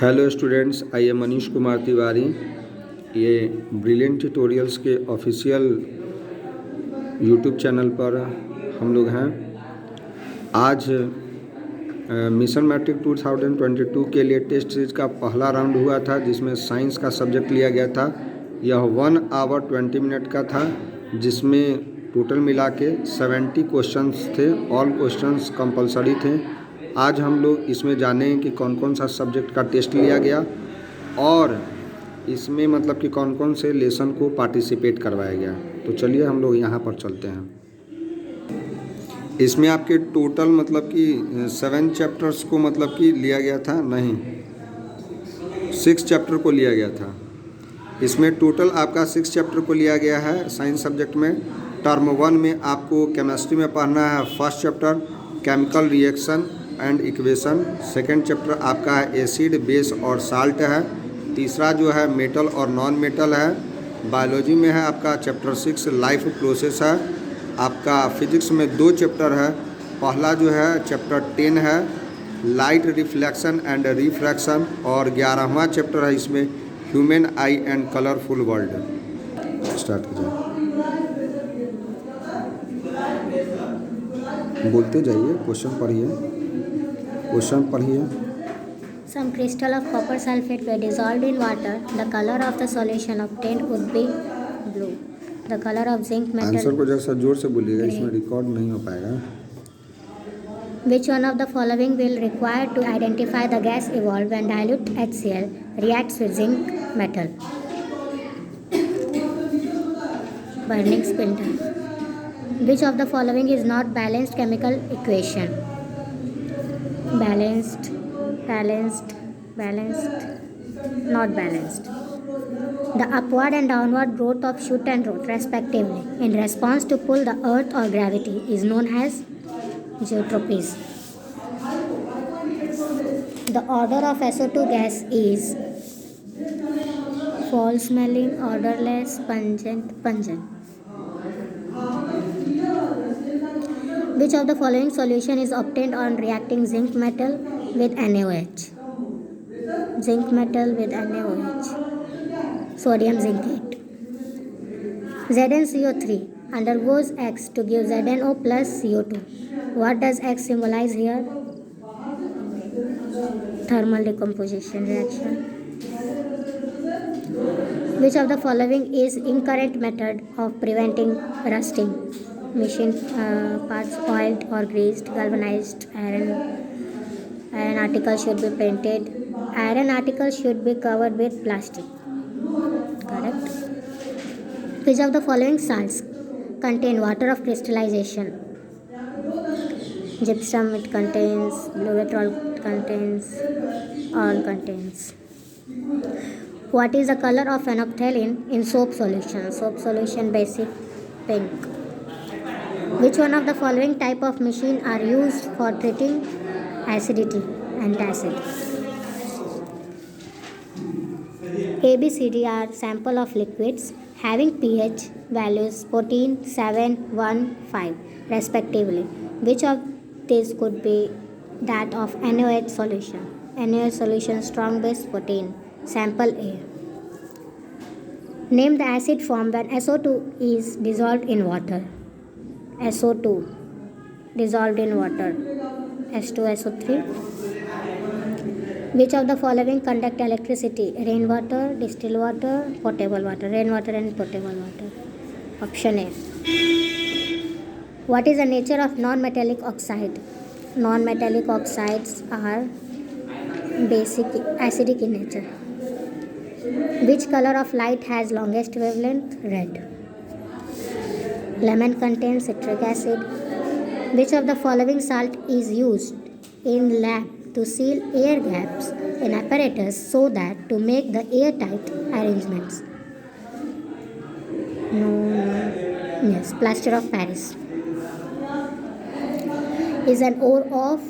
Hello students, I am Manish Kumar Tiwari. ये brilliant tutorials के official YouTube channel पर हम लोग हैं। आज मिशन मैट्रिक 2022 के लिए टेस्ट सीरीज का पहला राउंड हुआ था, जिसमें साइंस का सब्जेक्ट लिया गया था। यह 1 आवर 20 मिनट का था, जिसमें टोटल मिला के 70 क्वेश्चंस थे। ऑल क्वेश्चंस कंपलसरी थे। आज हम लोग इसमें जानेंगे कि कौन कौन सा सब्जेक्ट का टेस्ट लिया गया और इसमें मतलब कि कौन कौन से लेसन को पार्टिसिपेट करवाया गया। तो चलिए हम लोग यहाँ पर चलते हैं। इसमें आपके टोटल मतलब कि 7 चैप्टर्स को मतलब कि लिया गया था, नहीं 6 चैप्टर को लिया गया था। इसमें टोटल आपका 6 चैप्टर को लिया गया है साइंस सब्जेक्ट में। टर्म 1 में आपको केमिस्ट्री में पढ़ना है first chapter chemical reaction and equation. Second chapter आपका है एसिड बेस और साल्ट है। तीसरा जो है मेटल और नॉन मेटल है। बायोलॉजी में है आपका चैप्टर 6 लाइफ प्रोसेस है। आपका फिजिक्स में 2 चैप्टर है। पहला जो है चैप्टर 10 है लाइट रिफ्लेक्शन एंड रिफ्रैक्शन, और 11वां चैप्टर है इसमें human I and colourful world. Start कीजिए, बोलते जाइए, क्वेश्चन पढ़िए। क्वेश्चन पढ़िए। Some crystal of copper sulfate were dissolved in water. The color of the solution obtained would be blue. The color of zinc metal. Answer को जैसा जोर से बोलिएगा, इसमें रिकॉर्ड नहीं हो पाएगा। Which one of the following will require to identify the gas evolved when dilute HCl reacts with zinc metal? Burning splinter. Which of the following is not balanced chemical equation? Balanced, not balanced. The upward and downward growth of shoot and root respectively in response to pull the earth or gravity is known as geotropies. The odor of SO2 gas is foul smelling, odorless, pungent. Which of the following solution is obtained on reacting zinc metal with NaOH? Zinc metal with NaOH. Sodium zincate. ZnCO3 undergoes X to give ZnO plus CO2. What does X symbolize here? Thermal decomposition reaction. Which of the following is incorrect method of preventing rusting? Machine parts oiled or greased, galvanized, iron articles should be painted, iron articles should be covered with plastic. Correct. Which of the following salts contain water of crystallization? Gypsum, it contains, bluetrol contains, all contains. What is the color of phenolphthalein in soap solution? Soap solution basic pink. Which one of the following type of machine are used for treating acidity? Antacid. ABCD are sample of liquids having pH values 14, 7, 1, 5 respectively. Which of these could be that of NaOH solution? NaOH solution strong base 14. Sample A. Name the acid formed when SO2 is dissolved in water. SO2 dissolved in water. H2SO3. Which of the following conduct electricity? Rainwater, distilled water, potable water. Rainwater and potable water. Option A. What is the nature of non-metallic oxide? Non-metallic oxides are acidic in nature. Which color of light has longest wavelength? Red. Lemon contains citric acid. Which of the following salt is used in lab to seal air gaps in apparatus so that to make the airtight arrangements? No. Yes, plaster of Paris. Is an ore of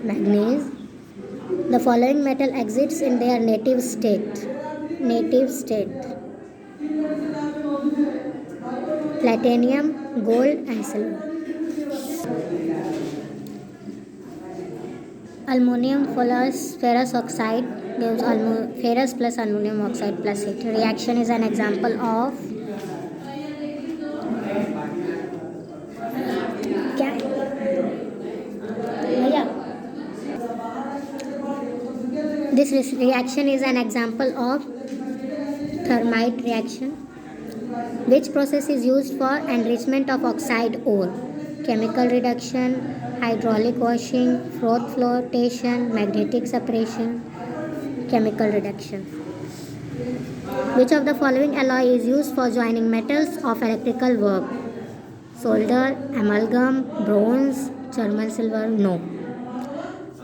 manganese. The following metal exists in their native state. Platinum, gold and silver. aluminum plus ferrous oxide gives ferrous plus aluminum oxide plus heat. Reaction is an example of क्या भैया This reaction is an example of thermite reaction. Which process is used for enrichment of oxide ore? Chemical reduction, hydraulic washing, froth flotation, magnetic separation, chemical reduction. Which of the following alloy is used for joining metals of electrical work? Solder, amalgam, bronze, German silver? No.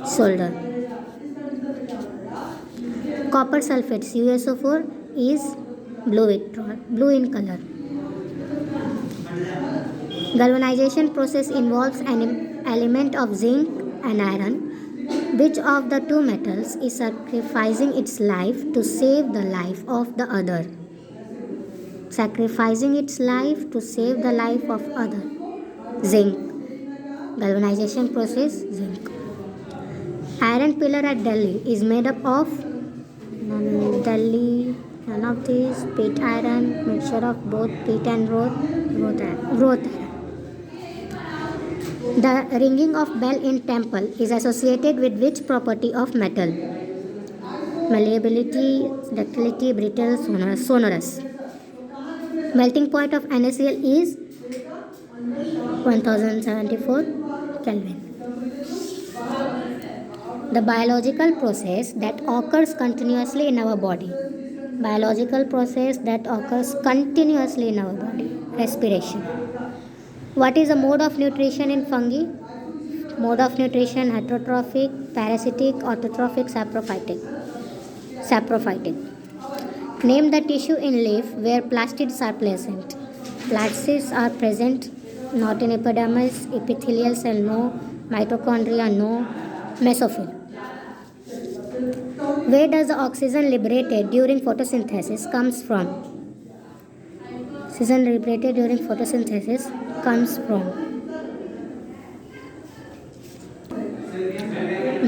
Solder. Copper sulfate CuSO4 is blue in color. Galvanization process involves an element of zinc and iron. Which of the two metals is sacrificing its life to save the life of the other? Sacrificing its life to save the life of other. Zinc. Galvanization process, zinc. Iron pillar at Delhi is made up of none of these, pit iron, mixture of both pit and wrought iron. The ringing of bell in temple is associated with which property of metal? Malleability, ductility, brittle, sonorous. Melting point of NaCl is 1074 Kelvin. The biological process that occurs continuously in our body. Biological process that occurs continuously in our body. Respiration. What is the mode of nutrition in fungi? Mode of nutrition: heterotrophic, parasitic, autotrophic, saprophytic. Name the tissue in leaf where plastids are present. Plastids are present not in epidermis, epithelial cell no, mitochondria no, mesophyll. Where does the oxygen liberated during photosynthesis comes from? Oxygen liberated during photosynthesis comes from.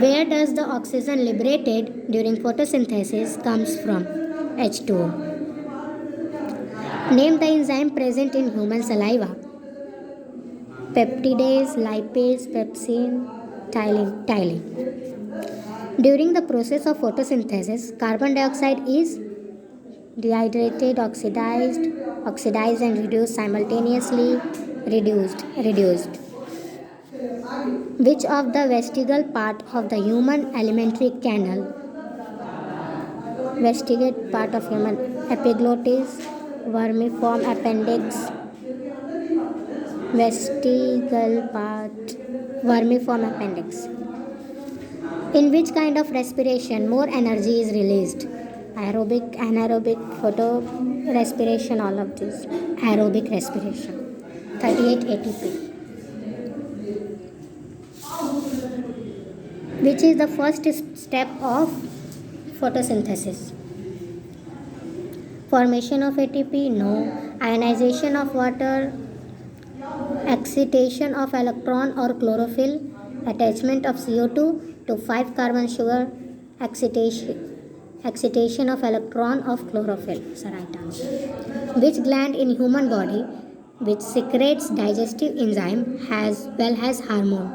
Where does the oxygen liberated during photosynthesis comes from? H2O. Name the enzyme present in human saliva. Peptidase, lipase, pepsin, ptyalin. During the process of photosynthesis, carbon dioxide is dehydrated, oxidized and reduced simultaneously. Reduced. Which of the vestigial part of the human alimentary canal? Vestigate part of human epiglottis, vermiform appendix. Vestigial part, vermiform appendix. In which kind of respiration more energy is released? Aerobic, anaerobic, photo respiration, all of these. Aerobic respiration. 38 ATP. Which is the first step of photosynthesis? Formation of ATP? No. Ionization of water? Excitation of electron or chlorophyll? Attachment of CO2 to 5 carbon sugar? Excitation of electron of chlorophyll is the right answer. Which gland in human body which secretes digestive enzyme as well as hormone?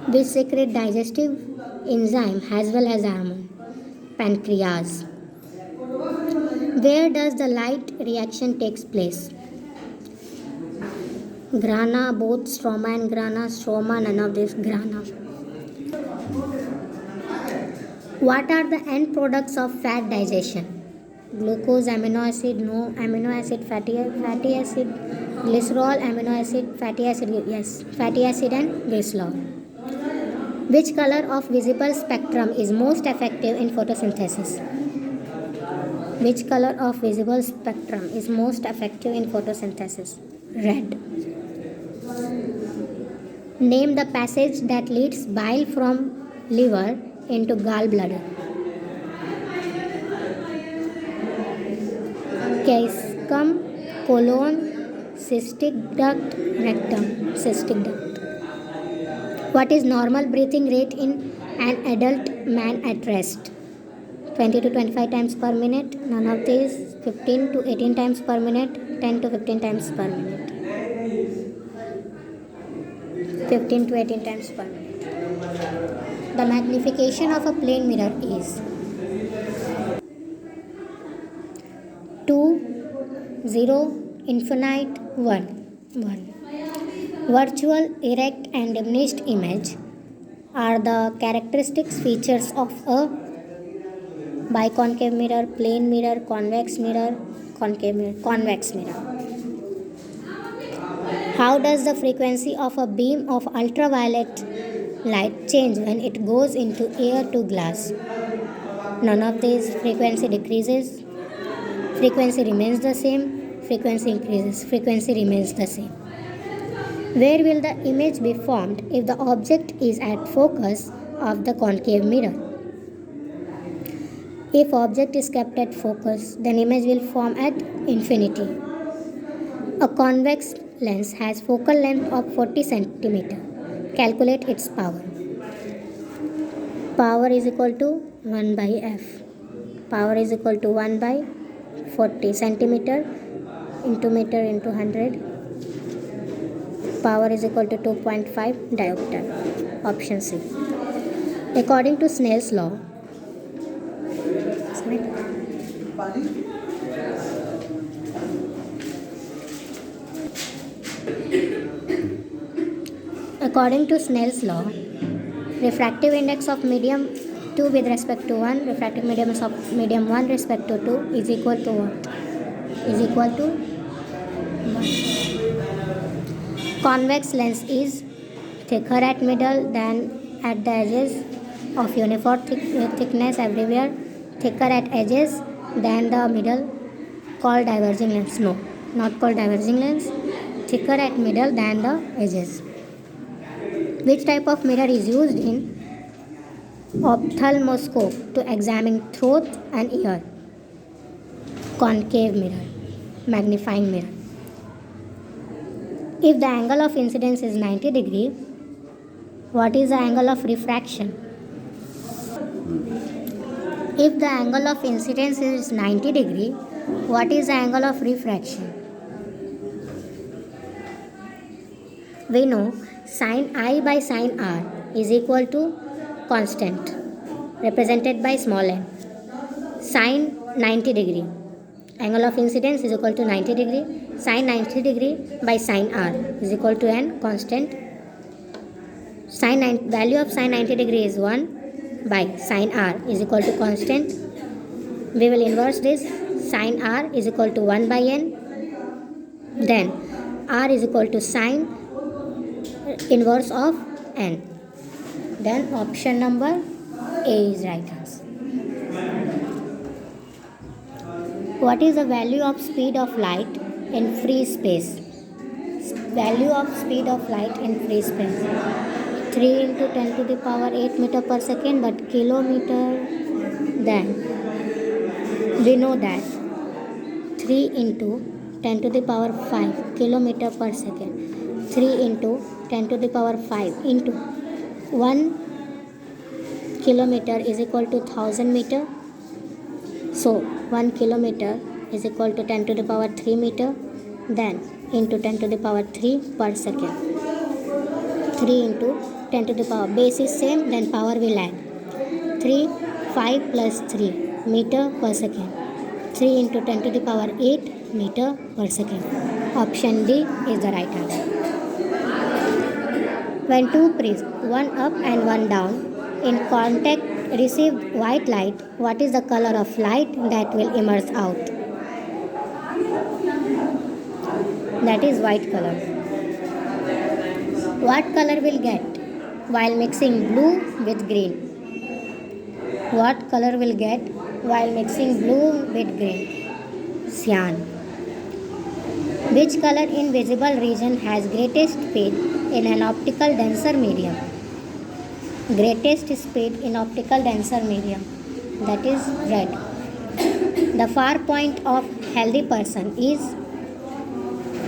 Which secrete digestive enzyme as well as hormone? Pancreas. Where does the light reaction takes place? Grana, both stroma and grana. Stroma, none of this. Grana. What are the end products of fat digestion? Glucose, amino acid, no. Amino acid, fatty acid, glycerol, amino acid, fatty acid, yes. Fatty acid and glycerol. Which color of visible spectrum is most effective in photosynthesis? Which color of visible spectrum is most effective in photosynthesis? Red. Name the passage that leads bile from liver into gallbladder. Caecum, colon, cystic duct, rectum. Cystic duct. What is normal breathing rate in an adult man at rest? 20 to 25 times per minute. None of these. 15 to 18 times per minute. 10 to 15 times per minute. 15 to 18 times per minute. The magnification of a plane mirror is 2, 0, infinite, 1. Virtual, erect and diminished image are the characteristics features of a biconcave mirror, plane mirror, convex mirror, concave mirror, convex mirror. How does the frequency of a beam of ultraviolet light change when it goes into air to glass? None of these. Frequency decreases, frequency remains the same, frequency increases, frequency remains the same. Where will the image be formed if the object is at focus of the concave mirror? If object is kept at focus, then image will form at infinity. A convex lens has focal length of 40 cm. Calculate its power. Power is equal to 1 by f. Power is equal to 1 by 40 centimeter into meter into 100. Power is equal to 2.5 diopter. Option C. According to Snell's law, refractive index of medium 2 with respect to 1, refractive medium of medium 1 respect to 2 is equal to what? Is equal to 1. Convex lens is thicker at middle than at the edges, of uniform thickness everywhere, thicker at edges than the middle, called diverging lens. No, not called diverging lens, thicker at middle than the edges. Which type of mirror is used in ophthalmoscope to examine throat and ear? Concave mirror, magnifying mirror. If the angle of incidence is 90 degree, what is the angle of refraction? If the angle of incidence is 90 degree, what is the angle of refraction? We know sin I by sin R is equal to constant, represented by small n. Sin 90 degree. Angle of incidence is equal to 90 degree. Sin 90 degree by sin R is equal to n constant. Value of sin 90 degree is 1 by sin R is equal to constant. We will inverse this. Sin R is equal to 1 by n. Then R is equal to sin inverse of n. Then option number A is right answer. What is the value of speed of light in free space? Value of speed of light in free space. 3 into 10 to the power 8 meter per second, but kilometer. Then we know that 3 into 10 to the power 5 kilometer per second. 3 into 10 to the power 5 into 1 kilometer is equal to 1000 meter. So 1 kilometer is equal to 10 to the power 3 meter, then into 10 to the power 3 per second. 3 into 10 to the power, base is same, then power will add. 3, 5 plus 3 meter per second. 3 into 10 to the power 8 meter per second. Option D is the right answer. When two prisms, one up and one down, in contact receive white light, what is the color of light that will emerge out? That is white color. What color will get while mixing blue with green? What color will get while mixing blue with green? Cyan. Which color in visible region has greatest speed in an optical denser medium? Greatest speed in optical denser medium, that is red. The far point of healthy person is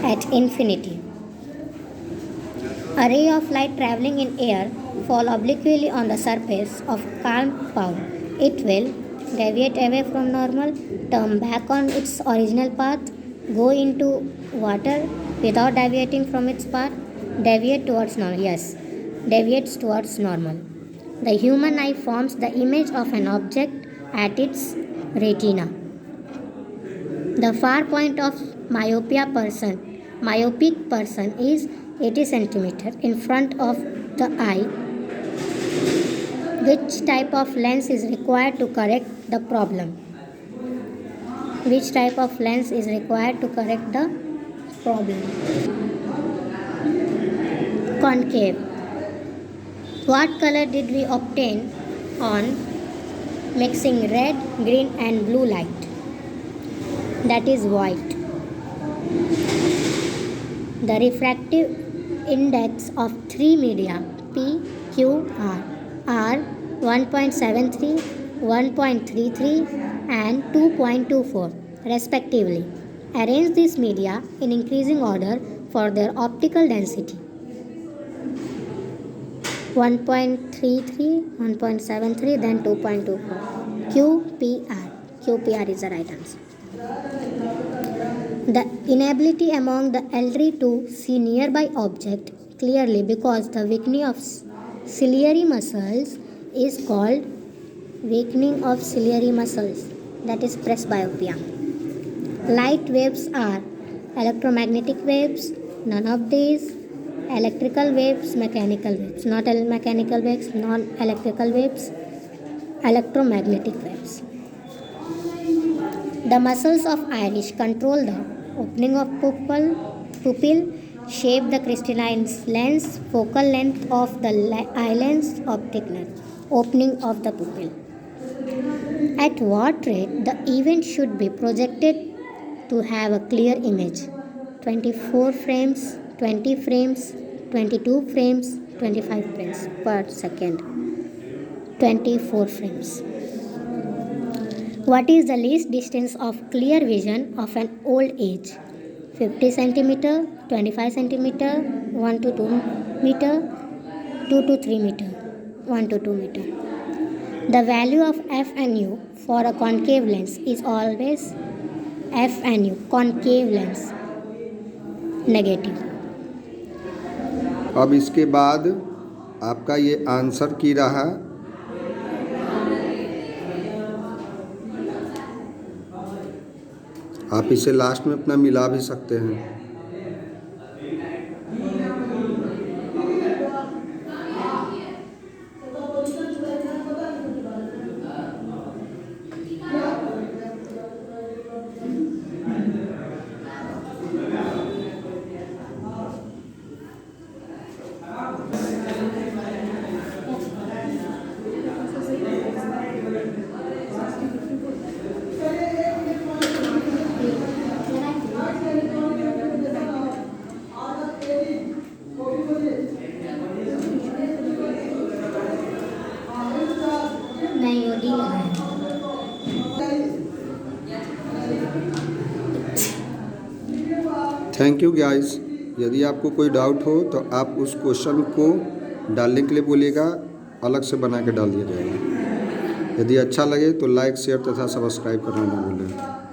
at infinity. A ray of light traveling in air fall obliquely on the surface of calm powder. It will deviate away from normal, turn back on its original path, go into water without deviating from its path, deviate towards normal. Yes, deviates towards normal. The human eye forms the image of an object at its retina. The far point of myopic person is 80 centimeter in front of the eye. Which type of lens is required to correct the problem? Which type of lens is required to correct the problem? Concave. What color did we obtain on mixing red, green and blue light? That is white. The refractive index of three media P, Q, R are 1.73, 1.33 and 2.24 respectively. Arrange these media in increasing order for their optical density. 1.33, 1.73, then 2.24. QPR. QPR is the right answer. The inability among the elderly to see nearby object clearly because the weakening of ciliary muscles is called weakening of ciliary muscles, that is presbyopia. Light waves are electromagnetic waves, none of these, electrical waves, mechanical waves, not mechanical waves, non-electrical waves, electromagnetic waves. The muscles of iris control the opening of pupil, shape the crystalline lens, focal length of the eye lens, optic nerve, opening of the pupil. At what rate the event should be projected to have a clear image? 24 frames, 20 frames, 22 frames, 25 frames per second. 24 frames. What is the least distance of clear vision of an old age? 50 centimeter, 25 centimeter, 1 to 2 meter, 2 to 3 meter, 1 to 2 meter. The value of f and u for a concave lens is always f and u, concave lens, negative. अब इसके बाद आपका ये answer की रहा, आप इसे last में अपना मिला भी सकते हैं। Thank you guys. यदि आपको कोई डाउट हो तो आप उस क्वेश्चन को डालने के लिए बोलिएगा, अलग से बना के डाल दिया जाएगा। यदि अच्छा लगे तो लाइक, शेयर तथा सब्सक्राइब करना ना भूलें।